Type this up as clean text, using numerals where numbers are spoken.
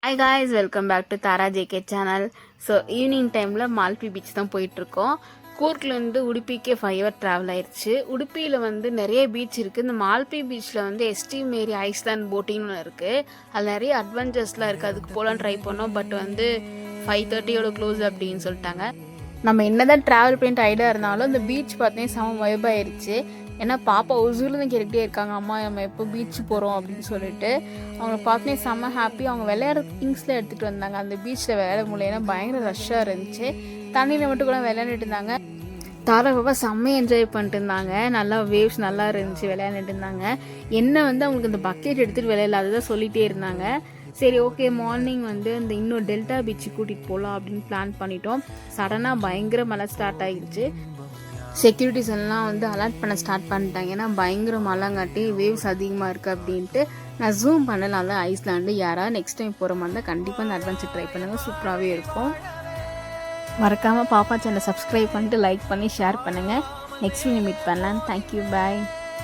Hi guys, welcome back to Tara JK channel. So evening டைமில் Malpe beach தான் போயிட்டுருக்கோம். கூர்க்லேருந்து உடுப்பிக்கே 5 hour travel ஆயிடுச்சு. உடுப்பியில் நிறைய பீச் இருக்குது. இந்த மால்பி பீச்சில் எஸ்டி மேரி ஐஸ்லாண்ட் போட்டிங்னு இருக்குது. அதில் நிறைய அட்வென்ச்சர்ஸ்லாம் இருக்குது. அதுக்கு போகலாம் ட்ரை பண்ணோம். பட் 5:30 க்ளோஸ் அப்படின்னு சொல்லிட்டாங்க. நம்ம என்னதான் ட்ராவல் பண்ணிட்டு ஐடியா இருந்தாலும் இந்த பீச் பார்த்தீங்கன்னா செம வைபாயிருச்சு. ஏன்னா பாப்பா ஒசூர்னு கேட்டுகிட்டே இருக்காங்க, அம்மா நம்ம எப்போ பீச் போகிறோம் அப்படின்னு சொல்லிட்டு. அவங்கள பார்த்தோன்னே செம்ம ஹாப்பி. அவங்க விளையாடுற திங்ஸ்லாம் எடுத்துகிட்டு வந்தாங்க. அந்த பீச்சில் விளையாட முடியல, பயங்கர ரஷ்ஷாக இருந்துச்சு. தண்ணியில் மட்டும் கூட விளையாண்டுட்டு இருந்தாங்க. தாரா பாப்பா செம்மையாக என்ஜாய் பண்ணிட்டு இருந்தாங்க. நல்லா வேவ்ஸ் நல்லா இருந்துச்சு, விளையாண்டுட்டு இருந்தாங்க. என்ன அவங்களுக்கு இந்த பக்கெட் எடுத்துகிட்டு விளையாடல, அதுதான் சொல்லிகிட்டே இருந்தாங்க. சரி, ஓகே, மார்னிங் அந்த இன்னும் டெல்டா பீச்சு கூட்டிகிட்டு போகலாம் அப்படின்னு பிளான் பண்ணிட்டோம். சடனாக பயங்கர மழை ஸ்டார்ட் ஆகிடுச்சு. செக்யூரிட்டிஸ் எல்லாம் அலர்ட் பண்ண ஸ்டார்ட் பண்ணிட்டாங்க. ஏன்னா பயங்கர மழைங்காட்டி வேவ்ஸ் அதிகமாக இருக்குது அப்படின்ட்டு. நான் ஜூம் பண்ணலாம் தான் ஐஸ்லாண்டு. யாராவது நெக்ஸ்ட் டைம் போகிற மாதிரி இருந்தால் கண்டிப்பாக அந்த அட்வென்ச்சர் ட்ரை பண்ணுங்கள், சூப்பராகவே இருக்கும். மறக்காமல் பாப்பா சேனலை சப்ஸ்கிரைப் பண்ணிட்டு லைக் பண்ணி ஷேர் பண்ணுங்கள். நெக்ஸ்ட் வீடியோ மீட் பண்ணலாம். தேங்க்யூ, பாய்.